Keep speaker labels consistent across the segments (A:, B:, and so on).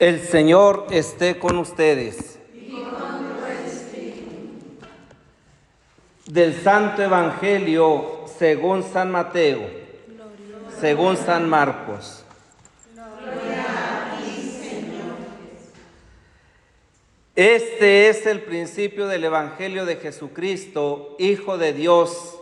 A: El Señor esté con ustedes.
B: Y con tu espíritu.
A: Del Santo Evangelio según San Mateo, según San Marcos.
B: Gloria a ti, Señor.
A: Este es el principio del Evangelio de Jesucristo, Hijo de Dios.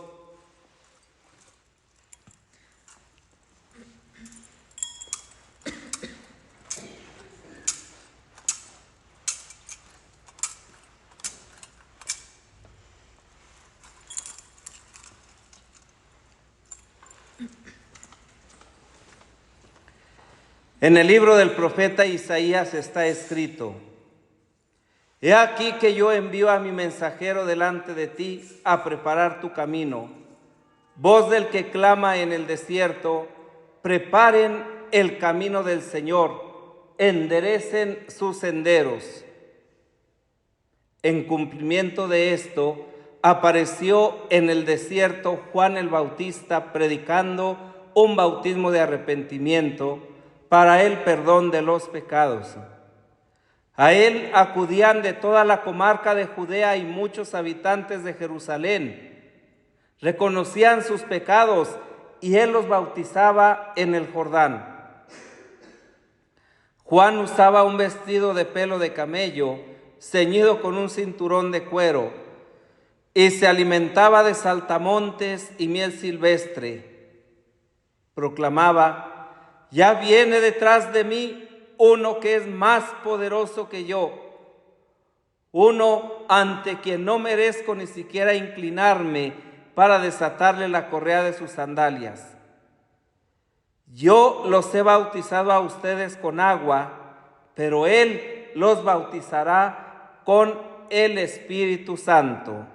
A: En el libro del profeta Isaías está escrito: He aquí que yo envío a mi mensajero delante de ti a preparar tu camino. Voz del que clama en el desierto, preparen el camino del Señor, enderecen sus senderos. En cumplimiento de esto, apareció en el desierto Juan el Bautista predicando un bautismo de arrepentimiento para el perdón de los pecados. A él acudían de toda la comarca de Judea y muchos habitantes de Jerusalén. Reconocían sus pecados y él los bautizaba en el Jordán. Juan usaba un vestido de pelo de camello, ceñido con un cinturón de cuero, y se alimentaba de saltamontes y miel silvestre. Proclamaba: ya viene detrás de mí uno que es más poderoso que yo, uno ante quien no merezco ni siquiera inclinarme para desatarle la correa de sus sandalias. Yo los he bautizado a ustedes con agua, pero él los bautizará con el Espíritu Santo.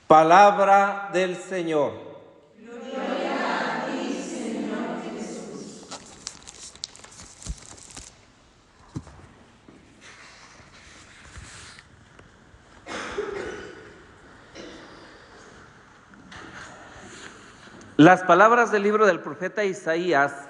A: Palabra del Señor.
B: Gloria a ti, Señor Jesús.
A: Las palabras del libro del profeta Isaías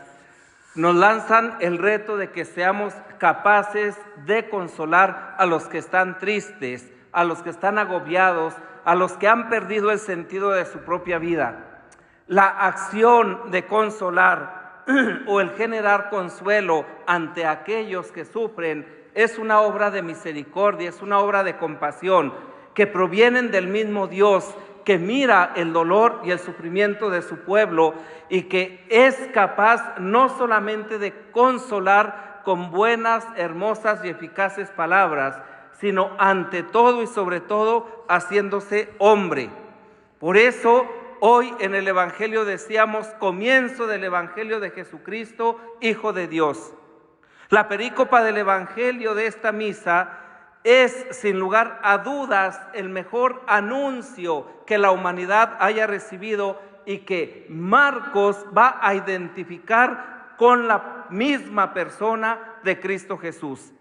A: nos lanzan el reto de que seamos capaces de consolar a los que están tristes, a los que están agobiados, a los que han perdido el sentido de su propia vida. La acción de consolar o el generar consuelo ante aquellos que sufren es una obra de misericordia, es una obra de compasión que provienen del mismo Dios que mira el dolor y el sufrimiento de su pueblo y que es capaz no solamente de consolar con buenas, hermosas y eficaces palabras, sino ante todo y sobre todo haciéndose hombre. Por eso hoy en el Evangelio decíamos comienzo del Evangelio de Jesucristo, Hijo de Dios. La perícopa del Evangelio de esta misa es, sin lugar a dudas, el mejor anuncio que la humanidad haya recibido y que Marcos va a identificar con la misma persona de Cristo Jesús.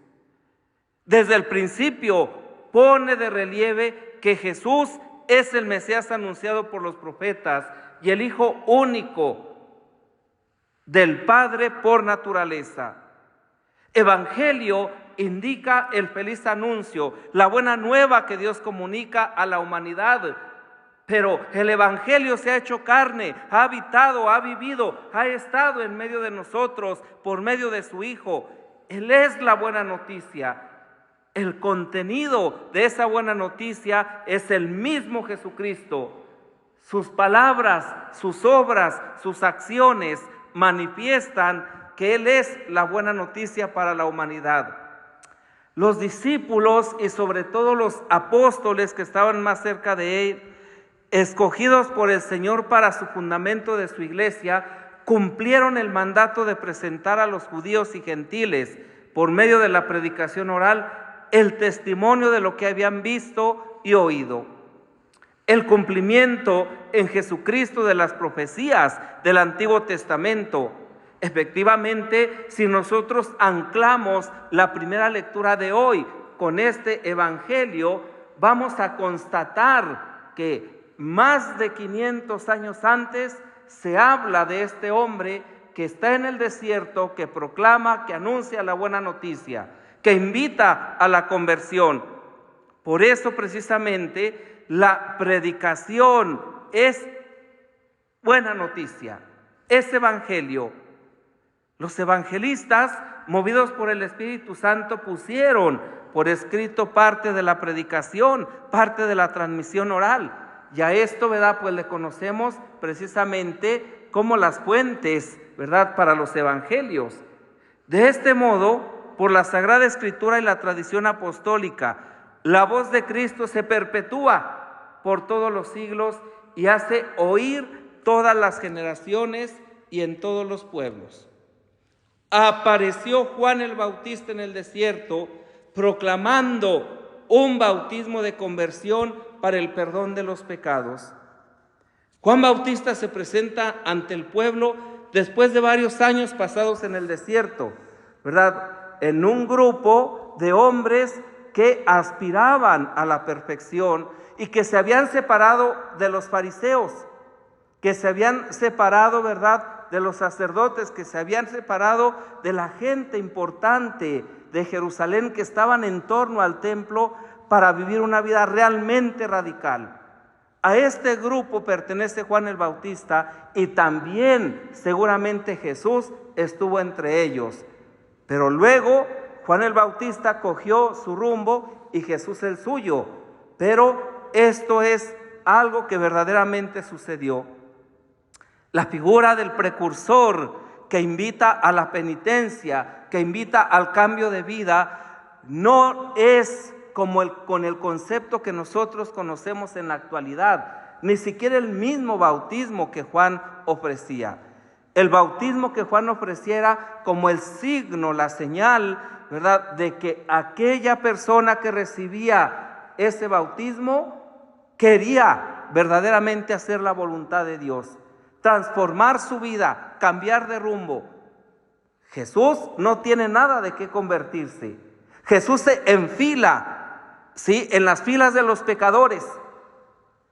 A: Desde el principio pone de relieve que Jesús es el Mesías anunciado por los profetas y el Hijo único del Padre por naturaleza. Evangelio indica el feliz anuncio, la buena nueva que Dios comunica a la humanidad. Pero el Evangelio se ha hecho carne, ha habitado, ha vivido, ha estado en medio de nosotros por medio de su Hijo. Él es la buena noticia. El contenido de esa buena noticia es el mismo Jesucristo. Sus palabras, sus obras, sus acciones manifiestan que Él es la buena noticia para la humanidad. Los discípulos y sobre todo los apóstoles que estaban más cerca de Él, escogidos por el Señor para su fundamento de su iglesia, cumplieron el mandato de presentar a los judíos y gentiles, por medio de la predicación oral, el testimonio de lo que habían visto y oído. El cumplimiento en Jesucristo de las profecías del Antiguo Testamento. Efectivamente, si nosotros anclamos la primera lectura de hoy con este Evangelio, vamos a constatar que más de 500 años antes se habla de este hombre que está en el desierto, que proclama, que anuncia la buena noticia, que invita a la conversión. Por eso precisamente la predicación es buena noticia, es evangelio. Los evangelistas, movidos por el Espíritu Santo, pusieron por escrito parte de la predicación, parte de la transmisión oral. Y a esto, ¿verdad?, pues le conocemos precisamente como las fuentes, ¿verdad?, para los evangelios. De este modo, por la Sagrada Escritura y la tradición apostólica, la voz de Cristo se perpetúa por todos los siglos y hace oír todas las generaciones y en todos los pueblos. Apareció Juan el Bautista en el desierto, proclamando un bautismo de conversión para el perdón de los pecados. Juan Bautista se presenta ante el pueblo después de varios años pasados en el desierto, ¿verdad?, en un grupo de hombres que aspiraban a la perfección y que se habían separado de los fariseos, que se habían separado, ¿verdad?, de los sacerdotes, que se habían separado de la gente importante de Jerusalén que estaban en torno al templo para vivir una vida realmente radical. A este grupo pertenece Juan el Bautista y también seguramente Jesús estuvo entre ellos. Pero luego Juan el Bautista cogió su rumbo y Jesús el suyo. Pero esto es algo que verdaderamente sucedió. La figura del precursor que invita a la penitencia, que invita al cambio de vida, no es como con el concepto que nosotros conocemos en la actualidad, ni siquiera el mismo bautismo que Juan ofrecía. El bautismo que Juan ofreciera como el signo, la señal, ¿verdad?, de que aquella persona que recibía ese bautismo quería verdaderamente hacer la voluntad de Dios, transformar su vida, cambiar de rumbo. Jesús no tiene nada de qué convertirse. Jesús se enfila, ¿sí?, en las filas de los pecadores.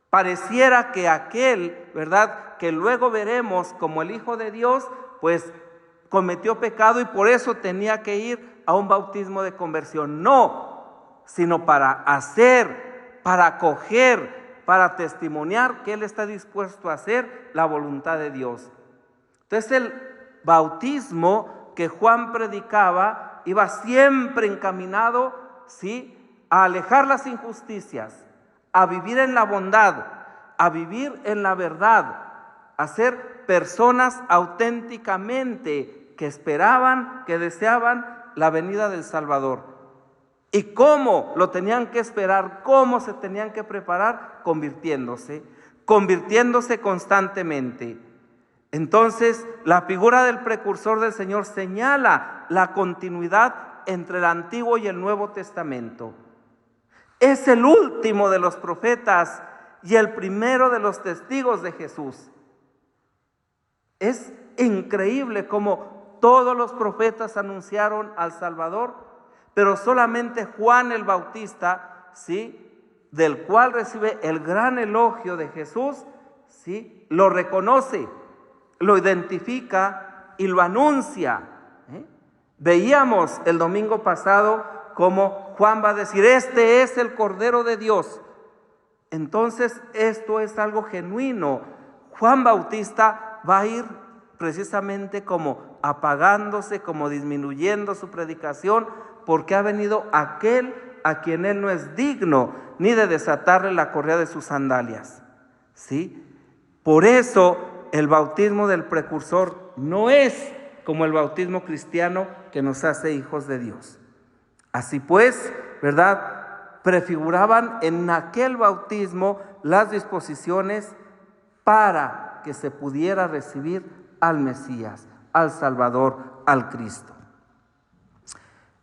A: Pareciera que aquel, ¿verdad?, que luego veremos como el Hijo de Dios, pues cometió pecado y por eso tenía que ir a un bautismo de conversión. No, sino para hacer, para acoger, para testimoniar que Él está dispuesto a hacer la voluntad de Dios. Entonces el bautismo que Juan predicaba iba siempre encaminado, ¿sí?, a alejar las injusticias, a vivir en la bondad, a vivir en la verdad, a ser personas auténticamente que esperaban, que deseaban la venida del Salvador. ¿Y cómo lo tenían que esperar? ¿Cómo se tenían que preparar? Convirtiéndose constantemente. Entonces, la figura del precursor del Señor señala la continuidad entre el Antiguo y el Nuevo Testamento. Es el último de los profetas y el primero de los testigos de Jesús. Es increíble cómo todos los profetas anunciaron al Salvador, pero solamente Juan el Bautista, ¿sí?, del cual recibe el gran elogio de Jesús, ¿sí?, lo reconoce, lo identifica y lo anuncia. Veíamos el domingo pasado cómo Juan va a decir: este es el Cordero de Dios. Entonces esto es algo genuino. Juan Bautista va a ir precisamente como apagándose, como disminuyendo su predicación, porque ha venido aquel a quien él no es digno ni de desatarle la correa de sus sandalias, ¿sí? Por eso el bautismo del precursor no es como el bautismo cristiano que nos hace hijos de Dios. Así pues, ¿verdad?, prefiguraban en aquel bautismo las disposiciones para que se pudiera recibir al Mesías, al Salvador, al Cristo.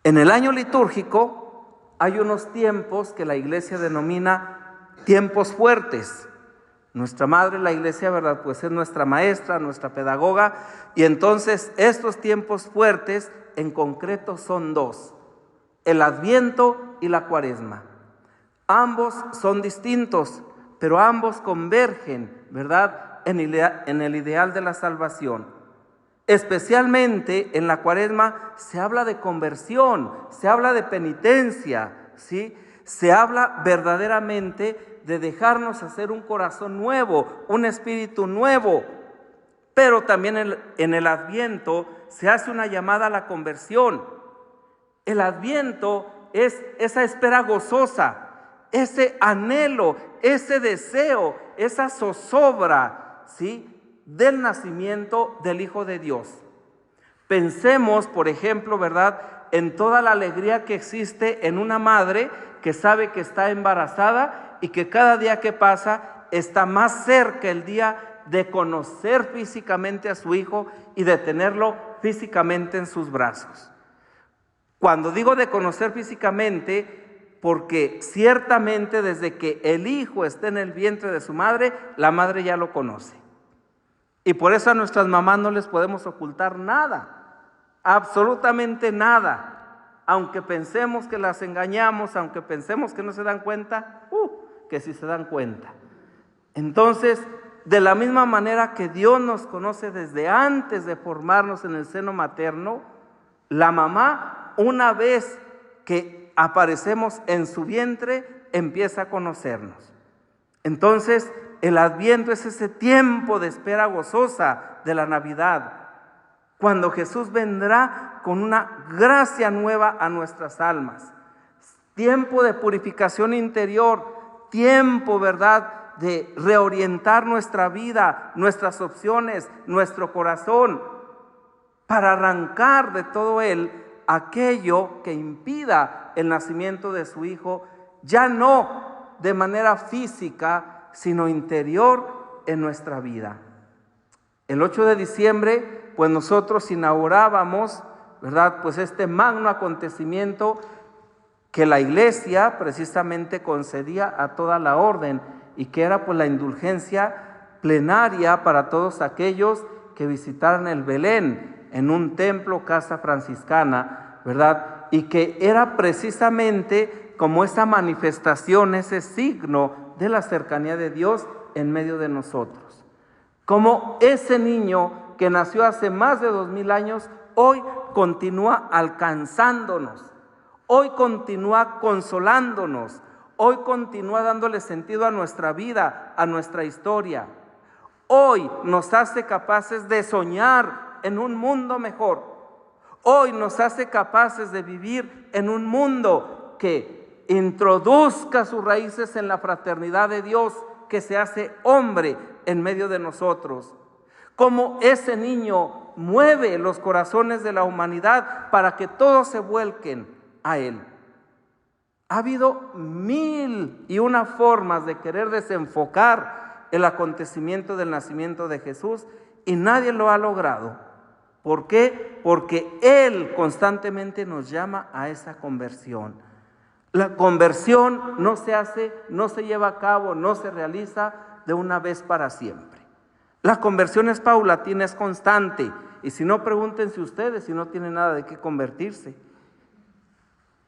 A: En el año litúrgico hay unos tiempos que la Iglesia denomina tiempos fuertes. Nuestra madre, la Iglesia, ¿verdad?, pues es nuestra maestra, nuestra pedagoga, y entonces estos tiempos fuertes en concreto son dos: el Adviento y la Cuaresma. Ambos son distintos, pero ambos convergen, ¿verdad?, en el ideal de la salvación. Especialmente en la Cuaresma se habla de conversión, se habla de penitencia, ¿sí? Se habla verdaderamente de dejarnos hacer un corazón nuevo, un espíritu nuevo. Pero también en el Adviento se hace una llamada a la conversión. El Adviento es esa espera gozosa, ese anhelo, ese deseo, esa zozobra, ¿sí?, del nacimiento del Hijo de Dios. Pensemos, por ejemplo, ¿verdad?, en toda la alegría que existe en una madre que sabe que está embarazada y que cada día que pasa está más cerca el día de conocer físicamente a su hijo y de tenerlo físicamente en sus brazos. Cuando digo de conocer físicamente, porque ciertamente desde que el hijo está en el vientre de su madre, la madre ya lo conoce. Y por eso a nuestras mamás no les podemos ocultar nada, absolutamente nada. Aunque pensemos que las engañamos, aunque pensemos que no se dan cuenta, que sí se dan cuenta. Entonces, de la misma manera que Dios nos conoce desde antes de formarnos en el seno materno, la mamá, una vez que aparecemos en su vientre, empieza a conocernos. Entonces, el Adviento es ese tiempo de espera gozosa de la Navidad, cuando Jesús vendrá con una gracia nueva a nuestras almas. Tiempo de purificación interior, tiempo, ¿verdad?, de reorientar nuestra vida, nuestras opciones, nuestro corazón, para arrancar de todo él aquello que impida el nacimiento de su Hijo, ya no de manera física, sino interior en nuestra vida. El 8 de diciembre, pues nosotros inaugurábamos, ¿verdad?, pues este magno acontecimiento que la Iglesia precisamente concedía a toda la orden, y que era pues la indulgencia plenaria para todos aquellos que visitaran el Belén en un templo, casa franciscana, ¿verdad? Y que era precisamente como esa manifestación, ese signo de la cercanía de Dios en medio de nosotros. Como ese niño que nació hace más de 2000 años, hoy continúa alcanzándonos, hoy continúa consolándonos, hoy continúa dándole sentido a nuestra vida, a nuestra historia. Hoy nos hace capaces de soñar en un mundo mejor. Hoy nos hace capaces de vivir en un mundo que introduzca sus raíces en la fraternidad de Dios, que se hace hombre en medio de nosotros. Como ese niño mueve los corazones de la humanidad para que todos se vuelquen a Él. Ha habido 1001 formas de querer desenfocar el acontecimiento del nacimiento de Jesús y nadie lo ha logrado. ¿Por qué? Porque Él constantemente nos llama a esa conversión. La conversión no se hace, no se lleva a cabo, no se realiza de una vez para siempre. La conversión es paulatina, es constante. Y si no, pregúntense ustedes si no tienen nada de qué convertirse.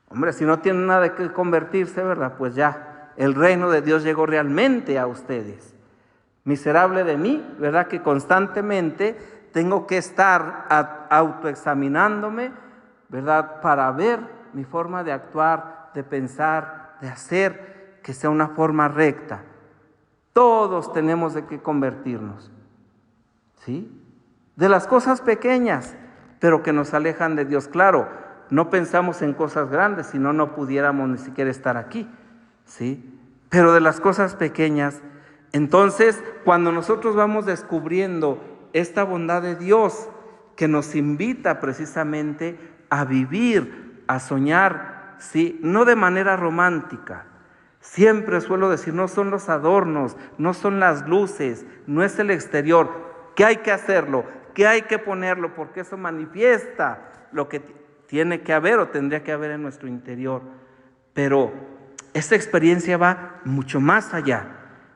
A: Hombre, si no tienen nada de qué convertirse, ¿verdad? Pues ya, el reino de Dios llegó realmente a ustedes. Miserable de mí, ¿verdad?, que constantemente tengo que estar autoexaminándome, ¿verdad?, para ver mi forma de actuar, de pensar, de hacer, que sea una forma recta. Todos tenemos de qué convertirnos, ¿sí? De las cosas pequeñas, pero que nos alejan de Dios. Claro, no pensamos en cosas grandes, si no, no pudiéramos ni siquiera estar aquí, ¿sí? Pero de las cosas pequeñas. Entonces, cuando nosotros vamos descubriendo esta bondad de Dios que nos invita precisamente a vivir, a soñar, ¿sí?, no de manera romántica. Siempre suelo decir, no son los adornos, no son las luces, no es el exterior, que hay que hacerlo, que hay que ponerlo, porque eso manifiesta lo que tiene que haber o tendría que haber en nuestro interior. Pero esta experiencia va mucho más allá,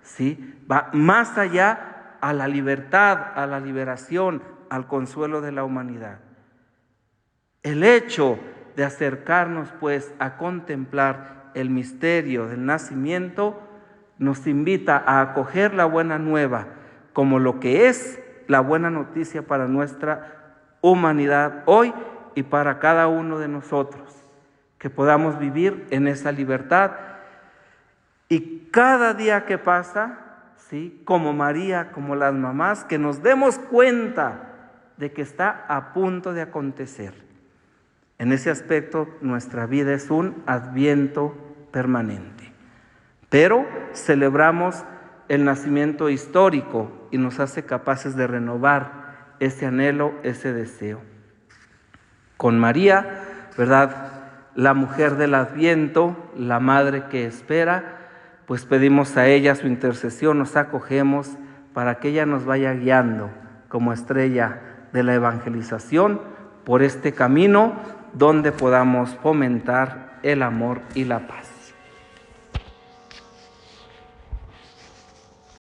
A: ¿sí? Va más allá a la libertad, a la liberación, al consuelo de la humanidad. El hecho de acercarnos pues a contemplar el misterio del nacimiento nos invita a acoger la buena nueva como lo que es la buena noticia para nuestra humanidad hoy y para cada uno de nosotros, que podamos vivir en esa libertad. Y cada día que pasa, ¿sí?, como María, como las mamás, que nos demos cuenta de que está a punto de acontecer. En ese aspecto, nuestra vida es un adviento permanente. Pero celebramos el nacimiento histórico y nos hace capaces de renovar ese anhelo, ese deseo. Con María, ¿verdad?, la mujer del adviento, la madre que espera, pues pedimos a ella su intercesión, nos acogemos para que ella nos vaya guiando como estrella de la evangelización por este camino donde podamos fomentar el amor y la paz.